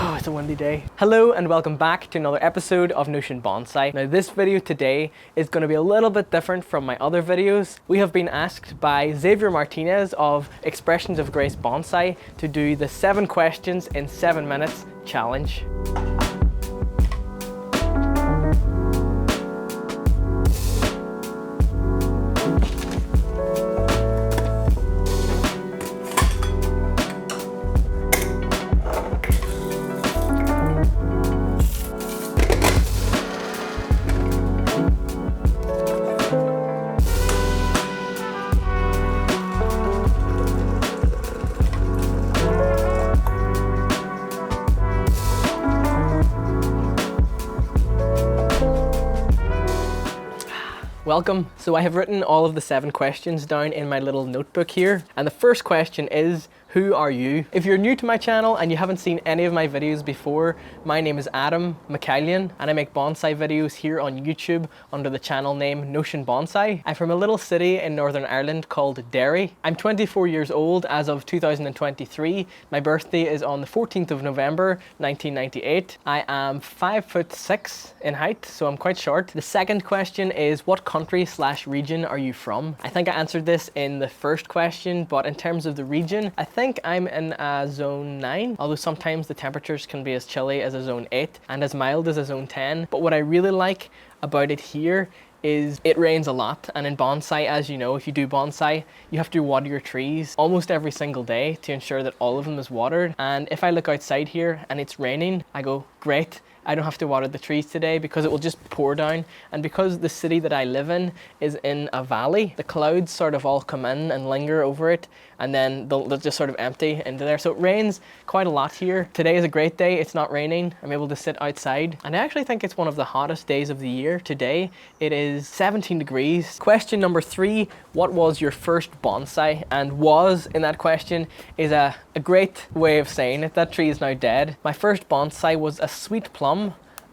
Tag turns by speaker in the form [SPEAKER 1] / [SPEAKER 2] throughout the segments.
[SPEAKER 1] Oh, it's a windy day. Hello and welcome back to another episode of Notion Bonsai. Now this video today is going to be a little bit different from my other videos. We have been asked by Xavier Martinez of Expressions of Grace Bonsai to do the 7 questions in 7 minutes challenge. Welcome. So I have written all of the 7 questions down in my little notebook here. And the first question is, who are you? If you're new to my channel and you haven't seen any of my videos before, my name is Adam McCallion and I make bonsai videos here on YouTube under the channel name Notion Bonsai. I'm from a little city in Northern Ireland called Derry. I'm 24 years old as of 2023. My birthday is on the 14th of November 1998. I am 5'6" in height, so I'm quite short. The second question is, what country/region are you from? I think I answered this in the first question, but in terms of the region, I think I'm in a zone 9, although sometimes the temperatures can be as chilly as a zone 8 and as mild as a zone 10. But what I really like about it here is it rains a lot, and in bonsai, as you know, if you do bonsai, you have to water your trees almost every single day to ensure that all of them is watered. And if I look outside here and it's raining, I go, great, I don't have to water the trees today because it will just pour down. And because the city that I live in is in a valley, the clouds sort of all come in and linger over it, and then they'll just sort of empty into there. So it rains quite a lot here. Today is a great day, it's not raining. I'm able to sit outside, and I actually think it's one of the hottest days of the year today. It is 17 degrees. Question number 3, what was your first bonsai? And was in that question is a great way of saying it. That tree is now dead. My first bonsai was a sweet plum.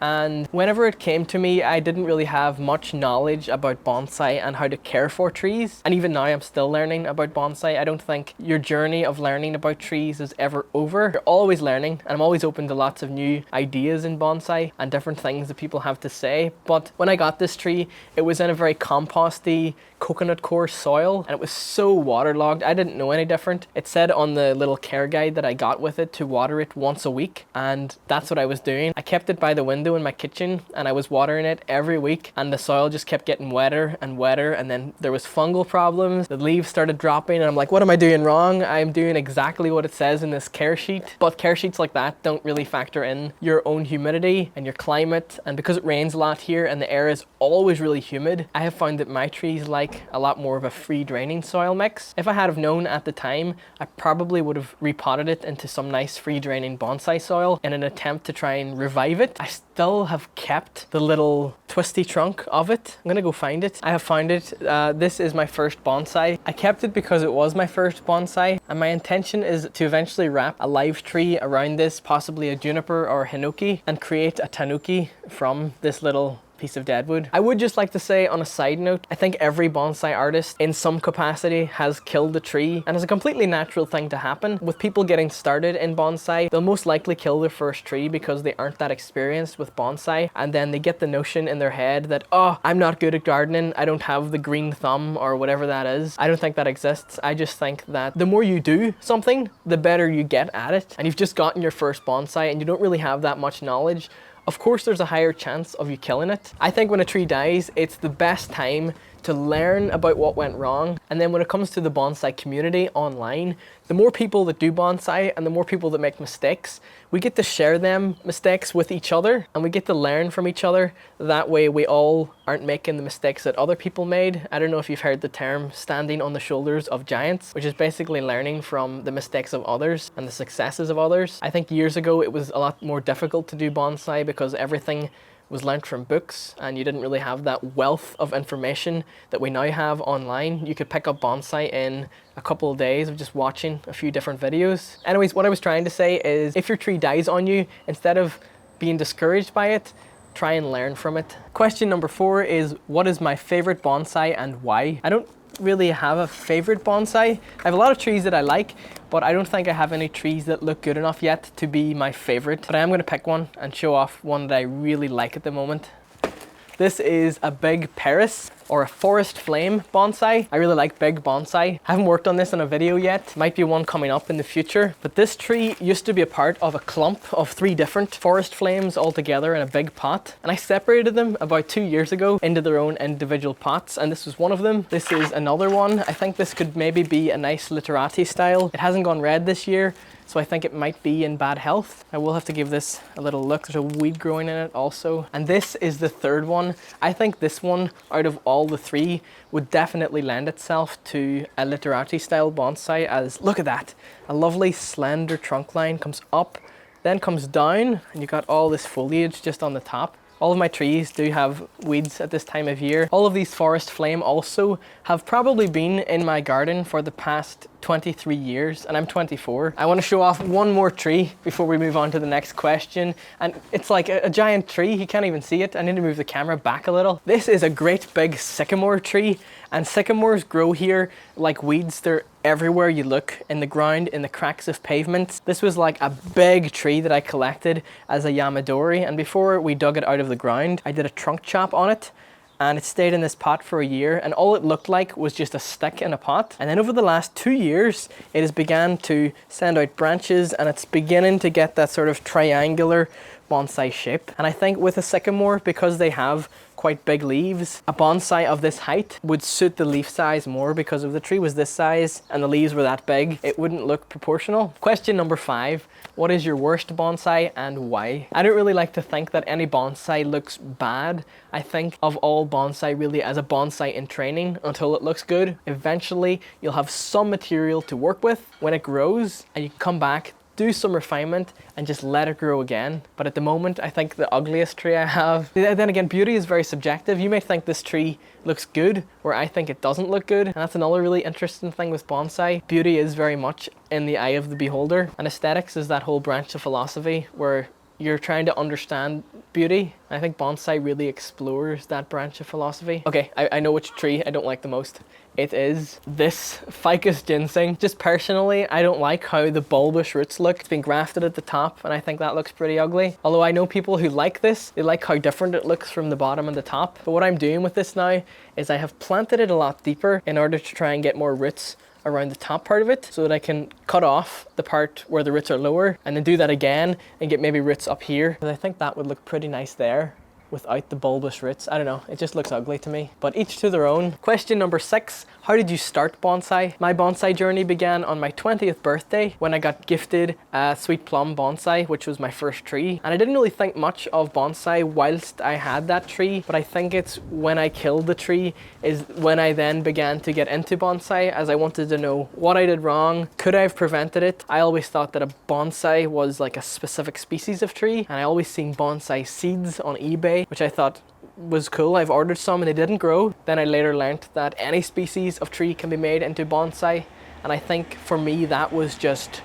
[SPEAKER 1] And whenever it came to me, I didn't really have much knowledge about bonsai and how to care for trees. And even now I'm still learning about bonsai. I don't think your journey of learning about trees is ever over. You're always learning, and I'm always open to lots of new ideas in bonsai and different things that people have to say. But when I got this tree, it was in a very composty, coconut core soil, and it was so waterlogged. I didn't know any different. It said on the little care guide that I got with it to water it once a week, and that's what I was doing. I kept it by the window in my kitchen and I was watering it every week, and the soil just kept getting wetter and wetter, and then there was fungal problems. The leaves started dropping and I'm like, what am I doing wrong? I'm doing exactly what it says in this care sheet. But care sheets like that don't really factor in your own humidity and your climate, and because it rains a lot here and the air is always really humid, I have found that my trees like a lot more of a free draining soil mix. If I had have known at the time, I probably would have repotted it into some nice free draining bonsai soil in an attempt to try and revive it. I still have kept the little twisty trunk of it. I'm gonna go find it. I have found it. This is my first bonsai. I kept it because it was my first bonsai, and my intention is to eventually wrap a live tree around this, possibly a juniper or a hinoki, and create a tanuki from this little piece of deadwood. I would just like to say on a side note, I think every bonsai artist in some capacity has killed a tree, and it's a completely natural thing to happen. With people getting started in bonsai, they'll most likely kill their first tree because they aren't that experienced with bonsai, and then they get the notion in their head that, oh, I'm not good at gardening, I don't have the green thumb or whatever that is. I don't think that exists. I just think that the more you do something, the better you get at it. And you've just gotten your first bonsai and you don't really have that much knowledge, of course there's a higher chance of you killing it. I think when a tree dies, it's the best time to learn about what went wrong. And then when it comes to the bonsai community online, the more people that do bonsai and the more people that make mistakes, we get to share them mistakes with each other and we get to learn from each other. That way we all aren't making the mistakes that other people made. I don't know if you've heard the term standing on the shoulders of giants, which is basically learning from the mistakes of others and the successes of others. I think years ago it was a lot more difficult to do bonsai because everything was learnt from books and you didn't really have that wealth of information that we now have online. You could pick up bonsai in a couple of days of just watching a few different videos. Anyways, what I was trying to say is if your tree dies on you, instead of being discouraged by it, try and learn from it. Question number 4 is, what is my favorite bonsai and why? I don't really have a favorite bonsai. I have a lot of trees that I like, but I don't think I have any trees that look good enough yet to be my favorite. But I am going to pick one and show off one that I really like at the moment. This is a big Paris or a forest flame bonsai. I really like big bonsai. I haven't worked on this in a video yet. Might be one coming up in the future. But this tree used to be a part of a clump of 3 different forest flames all together in a big pot. And I separated them about 2 years ago into their own individual pots. And this was one of them. This is another one. I think this could maybe be a nice literati style. It hasn't gone red this year, so I think it might be in bad health. I will have to give this a little look. There's a weed growing in it also. And this is the third one. I think this one, out of all the 3, would definitely lend itself to a literati style bonsai, as look at that. A lovely slender trunk line comes up, then comes down, and you got all this foliage just on the top. All of my trees do have weeds at this time of year. All of these forest flame also have probably been in my garden for the past 23 years, and I'm 24. I want to show off one more tree before we move on to the next question. And it's like a giant tree. You can't even see it. I need to move the camera back a little. This is a great big sycamore tree, and sycamores grow here like weeds. They're everywhere you look, in the ground, in the cracks of pavements. This was like a big tree that I collected as a yamadori, and before we dug it out of the ground, I did a trunk chop on it, and it stayed in this pot for a year, and all it looked like was just a stick in a pot. And then over the last 2 years, it has began to send out branches, and it's beginning to get that sort of triangular bonsai shape. And I think with a sycamore, because they have quite big leaves, a bonsai of this height would suit the leaf size more, because if the tree was this size and the leaves were that big, it wouldn't look proportional. Question number 5. What is your worst bonsai and why? I don't really like to think that any bonsai looks bad. I think of all bonsai really as a bonsai in training until it looks good. Eventually, you'll have some material to work with when it grows, and you can come back, do some refinement, and just let it grow again. But at the moment, I think the ugliest tree I have. Then again, beauty is very subjective. You may think this tree looks good, where I think it doesn't look good. And that's another really interesting thing with bonsai. Beauty is very much in the eye of the beholder. And aesthetics is that whole branch of philosophy where you're trying to understand beauty. I think bonsai really explores that branch of philosophy. Okay, I know which tree I don't like the most. It is this ficus ginseng. Just personally, I don't like how the bulbous roots look. It's been grafted at the top, and I think that looks pretty ugly. Although I know people who like this, they like how different it looks from the bottom and the top. But what I'm doing with this now is I have planted it a lot deeper in order to try and get more roots around the top part of it, so that I can cut off the part where the roots are lower and then do that again and get maybe roots up here. Because I think that would look pretty nice there without the bulbous roots. I don't know, it just looks ugly to me, but each to their own. Question number 6, how did you start bonsai? My bonsai journey began on my 20th birthday when I got gifted a sweet plum bonsai, which was my first tree. And I didn't really think much of bonsai whilst I had that tree, but I think it's when I killed the tree is when I then began to get into bonsai, as I wanted to know what I did wrong. Could I have prevented it? I always thought that a bonsai was like a specific species of tree, and I always seen bonsai seeds on eBay, which I thought was cool. I've ordered some and they didn't grow. Then I later learned that any species of tree can be made into bonsai, and I think for me that was just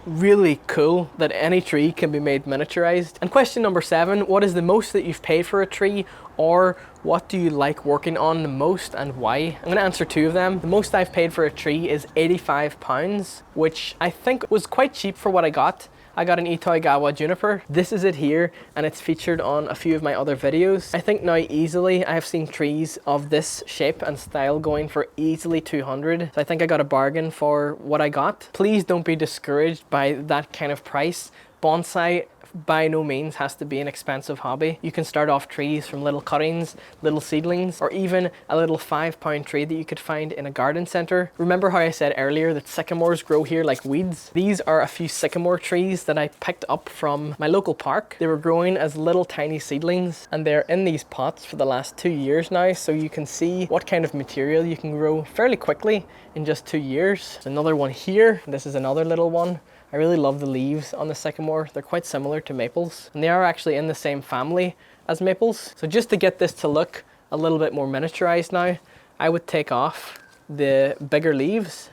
[SPEAKER 1] really cool, that any tree can be made miniaturized. And question number 7, what is the most that you've paid for a tree, or what do you like working on the most and why? I'm going to answer 2 of them. The most I've paid for a tree is £85, which I think was quite cheap for what I got. I got an Itoigawa juniper. This is it here, and it's featured on a few of my other videos. I think now easily I have seen trees of this shape and style going for easily 200. So I think I got a bargain for what I got. Please don't be discouraged by that kind of price. Bonsai by no means has to be an expensive hobby. You can start off trees from little cuttings, little seedlings, or even a little £5 tree that you could find in a garden centre. Remember how I said earlier that sycamores grow here like weeds? These are a few sycamore trees that I picked up from my local park. They were growing as little tiny seedlings, and they're in these pots for the last 2 years now, so you can see what kind of material you can grow fairly quickly in just 2 years. There's another one here. This is another little one. I really love the leaves on the sycamore. They're quite similar to maples, and they are actually in the same family as maples. So just to get this to look a little bit more miniaturized now, I would take off the bigger leaves.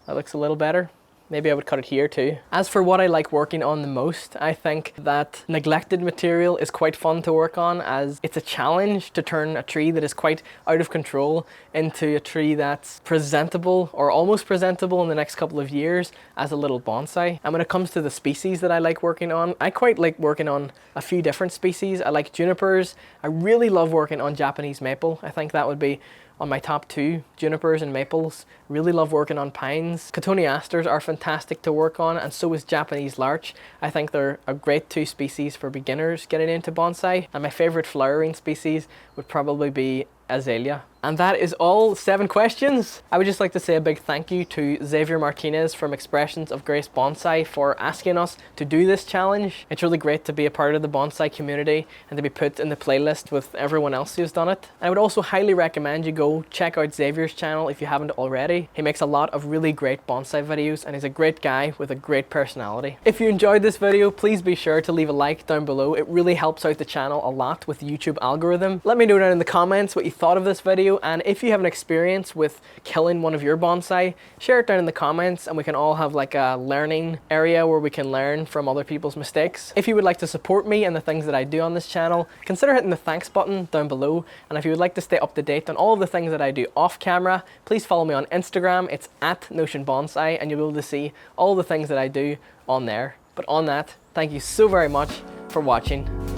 [SPEAKER 1] That looks a little better. Maybe I would cut it here too. As for what I like working on the most, I think that neglected material is quite fun to work on, as it's a challenge to turn a tree that is quite out of control into a tree that's presentable or almost presentable in the next couple of years as a little bonsai. And when it comes to the species that I like working on, I quite like working on a few different species. I like junipers. I really love working on Japanese maple. I think that would be on my top 2, junipers and maples. Really love working on pines. Cotoneasters are fantastic to work on, and so is Japanese larch. I think they're a great 2 species for beginners getting into bonsai. And my favorite flowering species would probably be azalea. And that is all 7 questions. I would just like to say a big thank you to Xavier Martinez from Expressions of Grace Bonsai for asking us to do this challenge. It's really great to be a part of the bonsai community and to be put in the playlist with everyone else who's done it. I would also highly recommend you go check out Xavier's channel if you haven't already. He makes a lot of really great bonsai videos and he's a great guy with a great personality. If you enjoyed this video, please be sure to leave a like down below. It really helps out the channel a lot with the YouTube algorithm. Let me know down in the comments what you thought of this video, and if you have an experience with killing one of your bonsai, share it down in the comments and we can all have like a learning area where we can learn from other people's mistakes. If you would like to support me and the things that I do on this channel, consider hitting the thanks button down below. And if you would like to stay up to date on all of the things that I do off camera, please follow me on Instagram. It's @NotionBonsai and you'll be able to see all the things that I do on there. But on that, thank you so very much for watching.